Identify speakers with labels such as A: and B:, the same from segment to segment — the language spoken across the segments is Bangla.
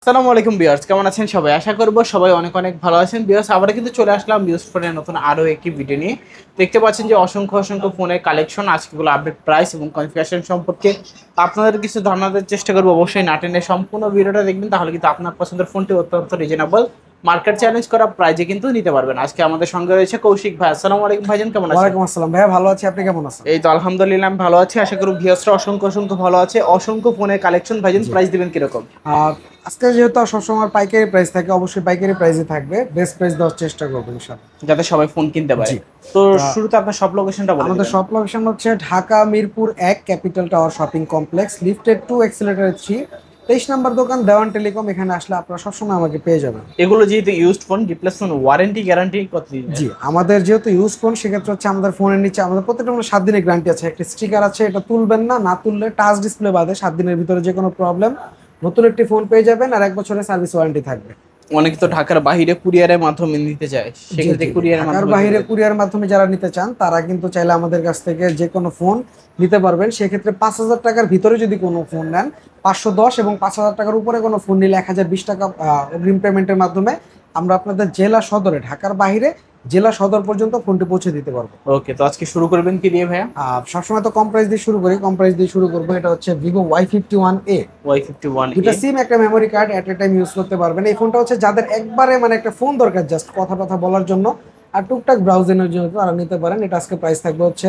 A: আসসালামু আলাইকুম ভিউয়ার্স, কেমন আছেন সবাই? আশা করব সবাই অনেক অনেক ভালো আছেন। ভিউয়ার্স, আবার কিন্তু চলে আসলাম ভিউয়ার্স ফোনের নতুন আরো একটি ভিডিও নিয়ে। দেখতে পাচ্ছেন যে অসংখ্য অসংখ্য ফোনের কালেকশন, আজকেগুলো আপডেট প্রাইস এবং কনফিগারেশন সম্পর্কে আপনাদের কিছু ধারণা দেওয়ার চেষ্টা করব। অবশ্যই না টেনে সম্পূর্ণ ভিডিওটা দেখবেন, তাহলে কিন্তু আপনার পছন্দের ফোনটি অত্যন্ত রিজনেবল মার্কেট চ্যালেঞ্জ করা প্রাইজে কিন্তু নিতে পারবেন। আজকে আমাদের সঙ্গে রয়েছে কৌশিক ভাই। আসসালামু আলাইকুম ভাইজান, কেমন আছেন?
B: ওয়ালাইকুম আসসালাম ভাইয়া, ভালো আছি। আপনি কেমন আছেন?
A: এই তো আলহামদুলিল্লাহ আমি ভালো আছি। আশা করি ভিউয়ার্সরা অসংখ্য অসংখ্য ভালো আছে। অসংখ্য ফোনের কালেকশন ভাইজান,
B: জি।
A: প্রাইস দিবেন কিরকম?
B: আর আজকে যেহেতু সবসময় পাইকারি প্রাইস থাকে, অবশ্যই পাইকারি প্রাইসে থাকবে। বেস্ট প্রাইস দেওয়ার চেষ্টা করবো ইনশাআল্লাহ।
A: যাতে সবাই ফোন কিনতে পারে।
B: জি।
A: তো
B: তা
A: শুরুতে আপনার সব লোকেশনটা বলে
B: আমাদের
A: দিবেন।
B: শপ লোকেশন হচ্ছে Dhaka Mirpur 1 capital tower shopping complex, lifted 2 escalator 3, 23 নম্বর দোকান, দেওয়ান টেলিকম। এখানে আসলে আপনারা সবসময় আমাকে পেয়ে যাবেন।
A: এগুলো যেহেতু used phone, replacement warranty guarantee কতদিন?
B: জি, আমাদের যেহেতু ইউজ ফোন, সেক্ষেত্রে হচ্ছে আমাদের ফোনের নিচে আমাদের প্রত্যেকটা ফোনে 7 দিনের গ্যারান্টি আছে। একটা স্টিকার আছে, এটা তুলবেন না, না তুললে টাচ ডিসপ্লে বাদে 7 দিনের ভিতরে যে কোনো প্রবলেম নতুন একটি ফোন পেয়ে যাবেন, আর 1 বছরের সার্ভিস ওয়ারেন্টি থাকবে।
A: অনেকে তো ঢাকার বাইরে কুরিয়ারের মাধ্যমে নিতে চায়,
B: জি
A: সেক্ষেত্রে
B: জি,
A: কুরিয়ারের
B: ঢাকার
A: মাধ্যমে
B: বাইরে
A: দিবেন।
B: কুরিয়ার মাধ্যমে যারা নিতে চান তারা কিন্তু চাইলে আমাদের কাছ থেকে যে কোনো ফোন নিতে পারবেন। সেক্ষেত্রে 5,000 টাকার ভিতরে যদি কোনো ফোন নেন 510, এবং 5,000 টাকার উপরে কোনো ফোন নিলে 1,020 টাকা অগ্রিম পেমেন্টের মাধ্যমে আমরা আপনাদের জেলা সদরে, ঢাকার বাইরে জেলা সদর পর্যন্ত ফোনটি পৌঁছে দিতে পারবো।
A: ওকে, তো আজকে শুরু করবেন কি দিয়ে ভাইয়া?
B: সবসময় তো কম প্রাইস দিয়ে শুরু করি, কম প্রাইস দিয়ে শুরু করবো। এটা হচ্ছে ভিভো Y51A।
A: Y51A।
B: দুটা সিম, একটা মেমোরি কার্ড এট এ টাইম ইউজ করতে পারবেন। এই ফোনটা হচ্ছে যাদের একবারে মানে একটা ফোন দরকার, জাস্ট কথা কথা বলার জন্য আর টুকটাক ব্রাউজিংয়ের জন্য, তারা নিতে পারেন। এটা আজকে প্রাইস থাকবে হচ্ছে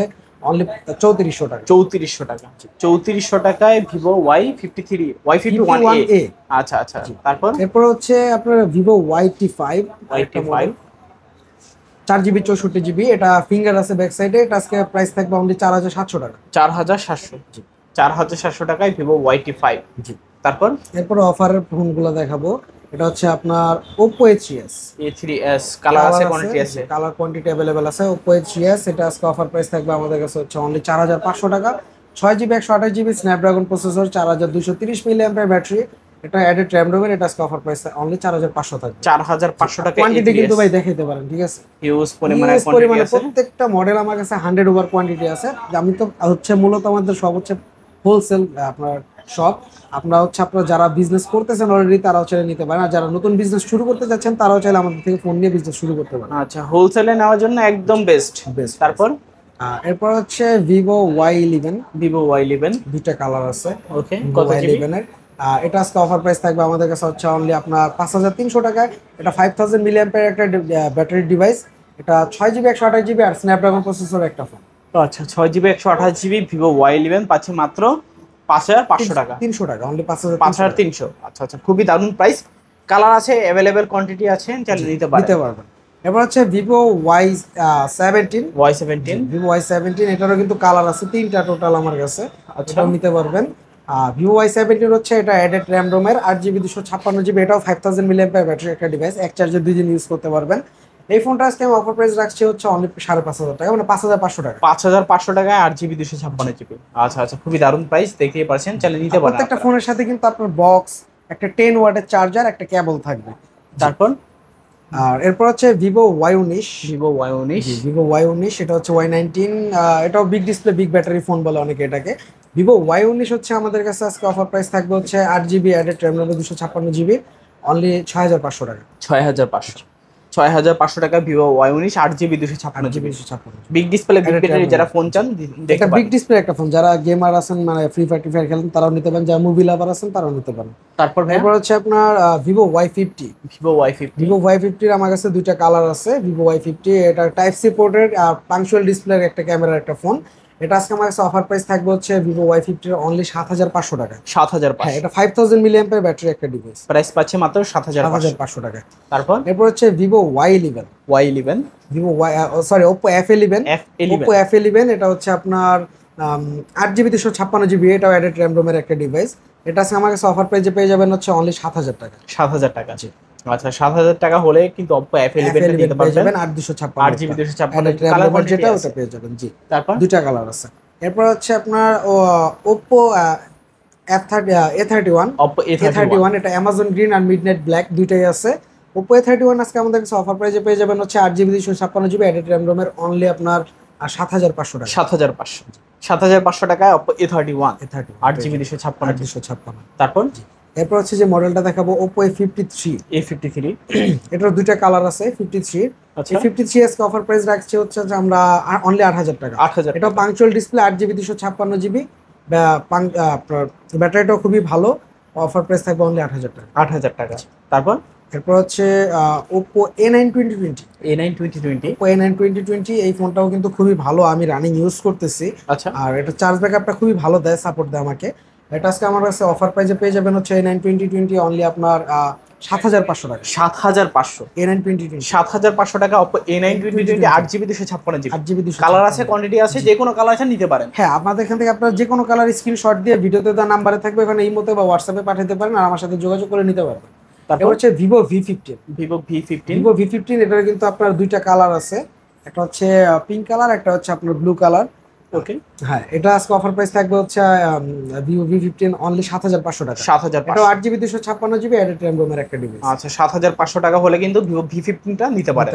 B: অনলি 3400 টাকা।
A: 3400 টাকা। 3400 টাকায় ভিভো Y51A।
B: 51A।
A: আচ্ছা আচ্ছা,
B: জি।
A: তারপর
B: এরপর হচ্ছে আপনার ভিভো Y85, একটা মডেল,
A: Y85।
B: 4 GB 64 GB. এটা ফিঙ্গার আছে ব্যাক সাইডে। এটা আজকে প্রাইস থাকবে অনলি 4700 টাকা।
A: 4700।
B: জি
A: 4700 টাকায় ভিভো Y85।
B: জি।
A: তারপর
B: এরপর অফারের ফোনগুলো দেখাবো। এটা হচ্ছে আপনার Oppo A3s।
A: A3s কালার আছে, কোয়ান্টিটি আছে?
B: কালার কোয়ান্টিটি অ্যাভেলেবেল আছে। Oppo A3s, এটা আজকে অফার প্রাইস থাকবে আমাদের কাছে হচ্ছে অনলি 4500 টাকা। 6 GB 128 GB Snapdragon processor, 4230 milliampere battery, এটা অ্যাডেড র্যাম রোমের। এটা আজকে অফার প্রাইস অনলি 4500 থাকবে।
A: 4500 টাকা।
B: কোয়ান্টিটি কিন্তু ভাই দেখাইতে পারেন, ঠিক আছে?
A: হিউজ পরিমাণে
B: হিউজ
A: কোয়ান্টিটি
B: পরিমাণে
A: আছে।
B: প্রত্যেকটা মডেল আমার কাছে 100 ওভার কোয়ান্টিটি আছে। আমি তো হচ্ছে মূলত আমাদের সব হচ্ছে হোলসেল আপনার শপ। আপনারা হচ্ছে আপনারা যারা বিজনেস করতেছেন অলরেডি তারাও চাইলে নিতে পারেন, আর যারা নতুন বিজনেস শুরু করতে যাচ্ছেন তারাও চাইলে আমাদের থেকে ফোন নিয়ে বিজনেস শুরু করতে পারেন।
A: আচ্ছা, হোলসেলে নেওয়ার জন্য একদম বেস্ট।
B: বেস্ট।
A: তারপর
B: এরপর হচ্ছে ভিভো Y11।
A: Vivo Y11।
B: দুইটা কালার আছে
A: ওকে,
B: ভিভো
A: কত জিবি?
B: Y11 এর। এটা আজকে অফার প্রাইস থাকবে আমাদের কাছে হচ্ছে অনলি আপনার 5300 টাকায়। এটা 5000 মিলিঅ্যাম্পিয়ার একটা ব্যাটারি ডিভাইস। এটা 6 জিবি 128 জিবি আর স্ন্যাপড্রাগন প্রসেসর একটা ফোন।
A: তো আচ্ছা, 6 জিবি 128 জিবি ভিভো Y11 পাচ্ছে মাত্র 5500 টাকা।
B: 300 টাকা, অনলি 5300 টাকা
A: 5300। আচ্ছা আচ্ছা, খুবই দারুণ প্রাইস। কালার আছে, অ্যাভেলেবেল কোয়ান্টিটি আছে, চাইলে নিতে পারেন।
B: নিতে পারবেন। এবার হচ্ছে Vivo Y17।
A: Y17।
B: Vivo Y17 এটারও কিন্তু কালার আছে তিনটা টোটাল আমার কাছে।
A: আচ্ছা।
B: এটাও নিতে পারবেন। ভিভো Y17 হচ্ছে এটা অ্যাডেড র্যাম রোমের, 8 জিবি 256 জিবি। এটাও 5000 মিলিঅ্যাম্পিয়ার ব্যাটারি একটা ডিভাইস, এক চার্জে 2 দিন ইউজ করতে পারবেন। এই ফোনটা আজকে আমি অফার প্রাইস রাখছি হচ্ছে অনলি 5500 টাকা, মানে 5500 টাকা।
A: 5500 টাকায় 8 জিবি 256 জিবি। আচ্ছা আচ্ছা, খুবই দারুণ প্রাইস, দেখতেই পাচ্ছেন, চাইলে নিতে পারেন
B: প্রত্যেকটা
A: আপনারা।
B: ফোনের সাথে কিন্তু আপনার বক্স, একটা 10 ওয়াটের চার্জার, একটা কেবল থাকবে।
A: তারপর
B: আর এরপর হচ্ছে Vivo Y19।
A: Vivo Y19।
B: Vivo Y19, এটা হচ্ছে Y19। এটাও big display big battery phone বলে অনেকে এটাকে। ভিভো Y19 হচ্ছে আমাদের কাছে আজকে অফার প্রাইস থাকবে হচ্ছে 8 জিবি অ্যাডেড র্যাম রোমে 256 জিবি, অনলি 6500 টাকা।
A: 6500। 6500 টাকা Vivo Y19, 8 GB
B: 8 GB
A: 256 GB.
B: 256
A: big display big
B: Added
A: battery
B: RAM
A: যারা ফোন চান
B: এটা
A: দেখতে
B: বিগ
A: পারেন।
B: ডিসপ্লে একটা ফোন, যারা গেমার আছেন মানে ফ্রি ফায়ার টি ফায়ার খেলেন তারাও নিতে পারেন, যারা মুভি লাভার আছেন তারাও নিতে পারেন।
A: তারপর ভাইয়া
B: এরপর হচ্ছে আপনার Vivo Y50।
A: Vivo Y50।
B: Vivo Y50 আমার কাছে দুইটা কালার আছে। ভিভো Y50 এটা টাইপ সি পোর্টেড আর পাংচুয়াল ডিসপ্লের একটা ক্যামেরার একটা ফোন। এটা আজকে আমার কাছে অফার প্রাইস থাকবে হচ্ছে ভিভো Y50 এর অনলি 7500 টাকা। হ্যাঁ,
A: 7500।
B: এটা 5000 মিলিঅ্যাম্পিয়ার ব্যাটারি একটা ডিভাইস,
A: প্রাইস পাচ্ছে মাত্র 7500।
B: 7500 টাকা।
A: তারপর
B: এরপর হচ্ছে Vivo Y11।
A: Y11।
B: Vivo Oppo F11।
A: F11।
B: Oppo F11 এটা হচ্ছে আপনার 8 জিবি 256 জিবি। এটাও অ্যাডেড র্যাম রোমের একটা ডিভাইস। এটা আজকে আমার কাছে অফার প্রাইসে পেয়ে যাবেন হচ্ছে অনলি 7000 টাকা।
A: 7000 টাকা। আচ্ছা, 7000 টাকা হলে কিন্তু Oppo F11 টা নিতে
B: পেয়ে যাবেন
A: পারবেন।
B: 8 256
A: 8 জিবি 256
B: র্যাম
A: কালার
B: রোমের,
A: কোয়ান্টিটি
B: যেটা
A: আছে।
B: ওটা পেয়ে যাবেন। জি,
A: তারপর
B: দুইটা কালার আছে। এরপর হচ্ছে আপনার Oppo A31।
A: Oppo A31।
B: A31 এটা অ্যামাজন গ্রিন আর মিডনাইট ব্ল্যাক দুইটাই আছে। Oppo A31 আজকে আমাদের কাছে অফার প্রাইসে পেয়ে যাবেন হচ্ছে 8 জিবি 256 জিবি অ্যাডেড র্যাম রোমের, অনলি আপনার 7500 টাকা।
A: 7500। 7500 টাকায় Oppo A31।
B: A31
A: 8 GB 256 GB.
B: 256।
A: তারপর
B: এরপর হচ্ছে যে মডেলটা দেখাবো Oppo A53।
A: A53
B: এটার দুইটা কালার আছে 53।
A: আচ্ছা
B: এই 53 এর অফার প্রাইস রাখছে হচ্ছে যে আমরা অনলি 8000 টাকা।
A: 8000
B: এটা পাঞ্চুয়াল ডিসপ্লে 8GB 256GB, আপনার ব্যাটারিটাও খুবই ভালো। অফার প্রাইস থাকবে অনলি 8000 টাকা।
A: 8000 টাকা। তারপর
B: এরপর হচ্ছে Oppo A9 2020।
A: A9 2020
B: Oppo A9 2020 এই ফোনটাও কিন্তু খুবই ভালো, আমি রানিং ইউজ করতেছি।
A: আচ্ছা
B: আর এটা চার্জ ব্যাকআপটা খুবই ভালো দেয়, সাপোর্ট দেয় আমাকে। এটা আজকে আমার কাছে অফার প্রাইসে পেয়ে যাবেন হচ্ছে A9 2020 অনলি আপনার 7500 টাকা।
A: 7500
B: A9 2020
A: 7500 টাকা Oppo A9 2020 8GB 256GB।
B: 8GB 256
A: colour আছে, কোয়ান্টিটি আছে, যে কোনো কালার আছে নিতে পারেন।
B: হ্যাঁ, আপনাদের এখান থেকে আপনারা যে কোনো কালার স্ক্রিনশট দিয়ে ভিডিওতে দেওয়া নাম্বারে থাকবে, ওখানে ইমোতে বা হোয়াটসঅ্যাপে পাঠাতে পারেন আর আমার সাথে যোগাযোগ করে নিতে পারবেন।
A: তারপর
B: এটা হচ্ছে Vivo V15।
A: Vivo V15
B: Vivo V15 এটার কিন্তু আপনার দুইটা কালার আছে, একটা হচ্ছে পিঙ্ক কালার, একটা হচ্ছে আপনার ব্লু কালার।
A: ওকে
B: হ্যাঁ, এটা আজকে অফার প্রাইস থাকবে হচ্ছে Vivo V15 অনলি 7500 টাকা।
A: 7500
B: এটা 8GB 256GB অ্যাডেড RAM রোমের একটা ডিভাইস।
A: আচ্ছা 7500 টাকা হলে কিন্তু Vivo V15 টা নিতে পারেন।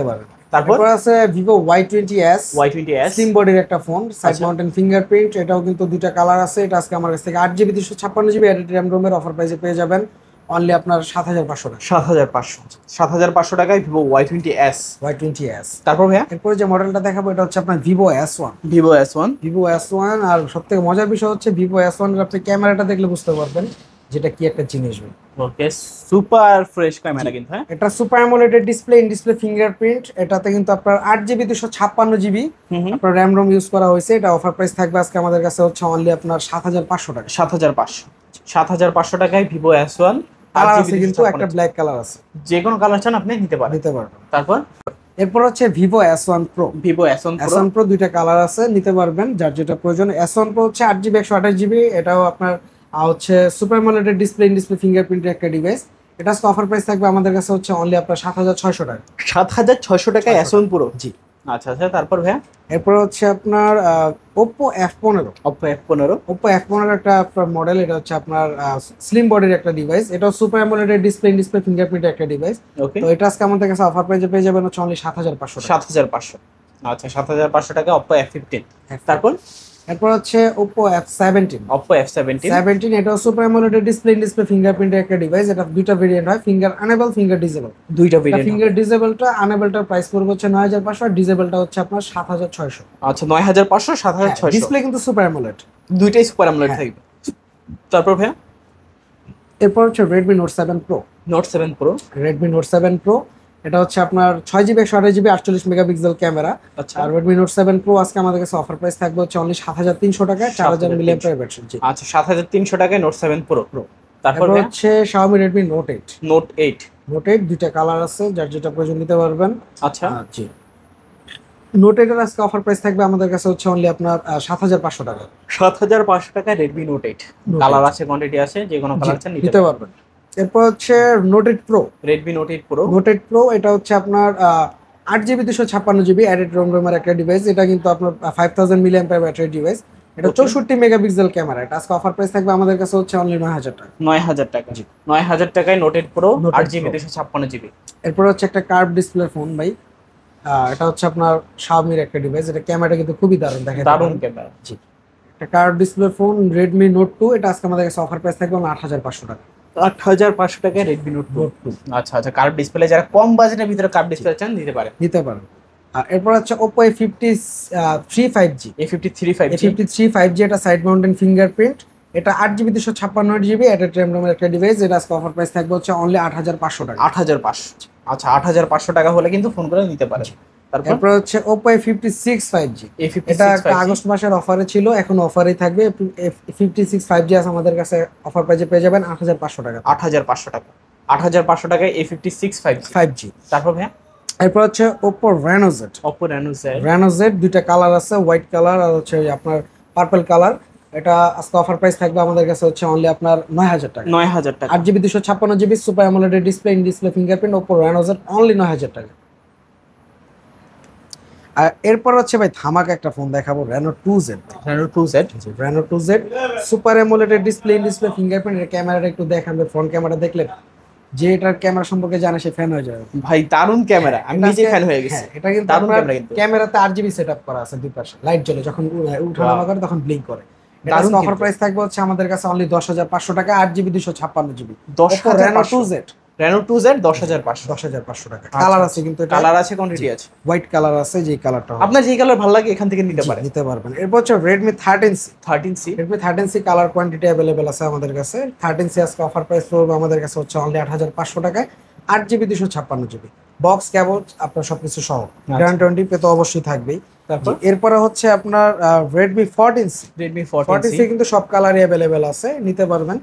A: তারপর
B: তারপর আছে Vivo Y20s।
A: Y20s
B: স্লিম বডির একটা ফোন, সাইড
A: আচ্ছা।
B: Mountain fingerprint. এটাও কিন্তু দুইটা কালার আছে। এটা আজকে আমার কাছ থেকে 8GB 256GB অ্যাডেড RAM রোমের অফার প্রাইসে পেয়ে যাবেন অনলি আপনার 7500 টাকা।
A: 7500 টাকায় Vivo Y20s।
B: Y20s।
A: তারপর ভাইয়া
B: এরপর যে মডেলটা দেখাবো এটা হচ্ছে আপনার Vivo S1।
A: Vivo S1
B: Vivo S1 আর সবথেকে মজার বিষয় হচ্ছে Vivo S1 এর আপনি ক্যামেরাটা দেখলে বুঝতে পারবেন যেটা কি একটা জিনিস।
A: ওকে সুপার ফ্রেশ ক্যামেরা কিন্তু। হ্যাঁ
B: এটা super AMOLED display, in display fingerprint. এটাতে কিন্তু আপনার 8GB 256GB আপনার RAM ROM ইউজ করা হয়েছে। এটা অফার প্রাইস থাকবে আজকে আমাদের কাছে হচ্ছে অনলি আপনার 7500 টাকা।
A: 7500 টাকায় Vivo S1।
B: কালার আছে কিন্তু একটা ব্ল্যাক কালার আছে,
A: যে কোনো কালার চান আপনি নিতে পারেন। তারপর
B: এরপর হচ্ছে Vivo S1 Pro।
A: Vivo S1 Pro।
B: S1 Pro দুইটা কালার আছে, নিতে পারবেন যার যেটা প্রয়োজন। S1 Pro হচ্ছে 8GB 128GB। এটাও আপনার হচ্ছে super AMOLED display, in display ফিঙ্গারপ্রিন্টের একটা ডিভাইস। এটা আজকে অফার প্রাইস থাকবে আমাদের কাছে হচ্ছে অনলি আপনার 7600 টাকা।
A: 7600 টাকায় S1 Pro।
B: জি।
A: আচ্ছা আচ্ছা তারপর ভাইয়া
B: এরপর হচ্ছে আপনার Oppo F15।
A: Oppo F15
B: Oppo F15 একটা মডেল। এটা হচ্ছে আপনার স্লিম বডির একটা ডিভাইস। এটাও super AMOLED display, in display ফিঙ্গারপ্রিন্টের একটা ডিভাইস।
A: ওকে
B: তো এটা আজকে আমাদের কাছে অফার প্রাইসে পেয়ে যাবেন হচ্ছে অনলি 7500 টাকা।
A: 7500। আচ্ছা 7500 টাকা Oppo F15। তারপর
B: এরপর হচ্ছে Oppo F17।
A: Oppo F17
B: এটাও super AMOLED display, in display ফিঙ্গারপ্রিন্টের একটা ডিভাইস। এটা দুইটা ভেরিয়েন্ট হয়, ফিঙ্গার আনেবল, ফিঙ্গার ডিসেবল।
A: দুইটা ভেরিয়েন্ট।
B: ফিঙ্গার ডিসেবলটা, আনেবলটার প্রাইস পড়বে হচ্ছে 9500 আর ডিসেবলটা হচ্ছে আপনার 7600।
A: আচ্ছা 9500 7600।
B: ডিসপ্লে কিন্তু সুপার অ্যামোলেড,
A: দুইটাই সুপার অ্যামোলেড থাকবে। তারপর ভাইয়া
B: এরপর হচ্ছে Redmi Note 7 Pro।
A: Note 7 Pro।
B: Redmi Note 7 Pro এটা হচ্ছে আপনার 6GB 128GB 48 মেগাপিক্সেল ক্যামেরা।
A: আচ্ছা
B: আর Redmi Note 7 Pro আজকে আমাদের কাছে অফার প্রাইস থাকবে হচ্ছে অনলি 7300 টাকায়, 4000 মিলিঅ্যাম্পিয়ার ব্যাটারি। জি।
A: আচ্ছা 7300 টাকায় Note 7 Pro। তারপর
B: এরপর হচ্ছে Xiaomi Redmi Note 8।
A: Note 8
B: দুইটা কালার আছে, যার যেটা প্রয়োজন নিতে পারবেন।
A: আচ্ছা
B: জি। Note 8 এর আজকে অফার প্রাইস থাকবে আমাদের কাছে হচ্ছে অনলি আপনার 7500 টাকা।
A: 7500 টাকায় Redmi Note 8। কালার আছে, কোয়ান্টিটি আছে, যে কোনো কালার চান
B: নিতে পারবেন। এরপর হচ্ছে Note 8 Pro।
A: Redmi Note 8 Pro।
B: Note 8 Pro এটা হচ্ছে আপনার 8GB 256GB অ্যাডেড ROM রোমের একটা ডিভাইস। এটা কিন্তু আপনার 5000 মিলিঅ্যাম্পিয়ার ব্যাটারি ডিভাইস। এটা 64 মেগাপিক্সেল ক্যামেরা। এটা আজকে অফার প্রাইস থাকবে আমাদের কাছে হচ্ছে অনলি 9000 টাকা।
A: 9000 টাকা। জি 9000 টাকায় Note 8 Pro 8GB 256GB।
B: এরপর হচ্ছে একটা কার্ভ ডিসপ্লে ফোন ভাই। এটা হচ্ছে আপনার Xiaomi এর একটা ডিভাইস। এটা ক্যামেরাটা কিন্তু খুবই দারুণ, দেখেন
A: দারুণ ক্যামেরা।
B: জি। একটা curve display phone Redmi Note 2। এটা আজকে আমাদের কাছে অফার প্রাইস থাকবে 8500 টাকা।
A: 8500 টাকায় Redmi Note 2। আচ্ছা আচ্ছা কার্ভ ডিসপ্লে, যারা কম বাজেটের ভিতরে কার্ভ ডিসপ্লে চান নিতে পারেন।
B: আর এরপর হচ্ছে Oppo A53 5G।
A: A53 5G।
B: A53 5G এটা সাইড মাউন্টেন ফিঙ্গারপ্রিন্ট। এটা 8GB 256GB অ্যাডেড RAM রোমের একটা ডিভাইস। এটা আজকে অফার প্রাইস থাকবে হচ্ছে অনলি 8500 টাকা।
A: 8500। আচ্ছা 8500 টাকা হলে কিন্তু ফোনগুলো নিতে পারেন।
B: তারপর হচ্ছে Oppo A56 5G।
A: A56
B: এটা একটা
A: 5G
B: আগস্ট মাসের অফারে ছিল, এখন অফারেই থাকবে। A56 5G আছে আমাদের কাছে, অফার প্রাইসে পেয়ে যাবেন 8500 টাকা।
A: 8500 টাকা। 8500 টাকায় A56 5G। তারপর ভাইয়া
B: এরপর হচ্ছে Oppo Reno Z।
A: Oppo Reno Z।
B: দুইটা কালার আছে, হোয়াইট কালার আর হচ্ছে আপনার পার্পল কালার। এটা আজকে অফার প্রাইস থাকবে আমাদের কাছে হচ্ছে অনলি আপনার 9000 টাকা।
A: 9000 টাকা।
B: 8GB 256GB super AMOLED display, in display fingerprint Oppo Reno Z only 9000 টাকা। আর এরপর হচ্ছে ভাই ধামাকা একটা ফোন দেখাবো, Reno 2Z। Reno 2Z super AMOLED display, in display fingerprint. এর ক্যামেরাটা একটু দেখান, ফ্রন্ট ক্যামেরা দেখলে যে এটার ক্যামেরা সম্পর্কে জানে সে ফ্যান হয়ে যাবে
A: ভাই। দারুণ ক্যামেরা, আমি নিজে ফ্যান হয়ে গেছি।
B: এটা কিন্তু
A: দারুণ
B: আপনার
A: ক্যামেরা, কিন্তু
B: ক্যামেরাতে 8GB সেটআপ করা আছে, দুই পাশে লাইট জ্বলে, যখন উঠানামা করে তখন ব্লিঙ্ক করে।
A: দারুণ
B: অফার প্রাইস থাকবে হচ্ছে আমাদের কাছে অনলি 10,500 টাকা, 8GB 256GB।
A: 10,500 Reno 2Z 10,500
B: 10,500 টাকা। কালার আছে কিন্তু এটা,
A: কালার আছে, কোয়ান্টিটি আছে।
B: হোয়াইট কালার আছে, যে কালারটা
A: আপনার যেই কালার ভালো লাগে এখান থেকে নিতে পারেন,
B: নিতে পারবেন। এরপর হচ্ছে Redmi 13C।
A: 13C
B: Redmi 13C colour quantity available আছে আমাদের কাছে। 13C আজকে অফার প্রাইস পড়বে আমাদের কাছে হচ্ছে অনলি 8,500 টাকায়, 8GB 256GB, বক্স কেবল আপনার সবকিছু সহ। গ্যারান্টি পে তো অবশ্যই থাকবেই।
A: তারপর
B: এরপরে হচ্ছে আপনার Redmi 14C।
A: Redmi
B: 14C কিন্তু সব কালারই অ্যাভেলেবেল আছে, নিতে পারবেন।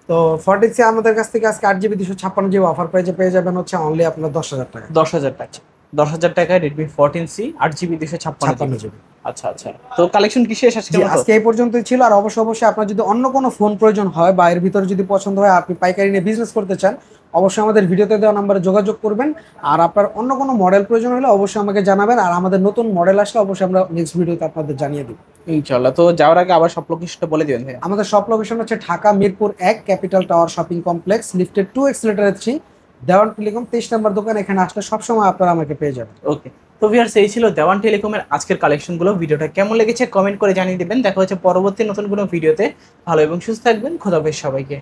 B: তো 14C আমাদের কাছ থেকে আজকে 8GB 256GB অফার প্রাইসে পেয়ে যাবেন হচ্ছে অনলি আপনার 10,000 টাকা।
A: 10,000 টাকা, 10,000 টাকায় Redmi 14C 8GB 256GB। আচ্ছা আচ্ছা, তো কালেকশন কি শেষ আজকে?
B: আজকে এই পর্যন্তই ছিল। আর অবশ্যই আপনার যদি অন্য কোনো ফোন প্রয়োজন হয় বা এর ভিতরে যদি পছন্দ হয়, আপনি পাইকারি নিয়ে বিজনেস করতে চান, অবশ্যই আমাদের ভিডিওতে দেওয়া নম্বরে যোগাযোগ করবেন। আর আপনার অন্য কোনো মডেল প্রয়োজন হলে অবশ্যই আমাকে জানাবেন। আর আমাদের নতুন মডেল আসলে অবশ্যই আমরা নেক্সট ভিডিওতে আপনাদের জানিয়ে দিব।
A: ইনশাআল্লাহ। তো যাওয়ার আগে আবার সব লোকেশনটা বলে দিবেন ভাই।
B: আমাদের সব লোকেশন হচ্ছে Dhaka Mirpur 1 capital tower shopping complex, lifted 2 escalator 3, দেওয়ান টেলিকম 23 নম্বর দোকান। এখানে আসলে সবসময় আপনারা আমাকে পেয়ে যাবেন।
A: ওকে, তো ভিউয়ার্স এই ছিল দেওয়ান টেলিকমের আজকের কালেকশনগুলো। ভিডিওটা কেমন লেগেছে কমেন্ট করে জানিয়ে দিবেন। দেখা হচ্ছে পরবর্তী নতুন কোনো ভিডিওতে। ভালো এবং সুস্থ থাকবেন। খোদা হাফেজ সবাইকে।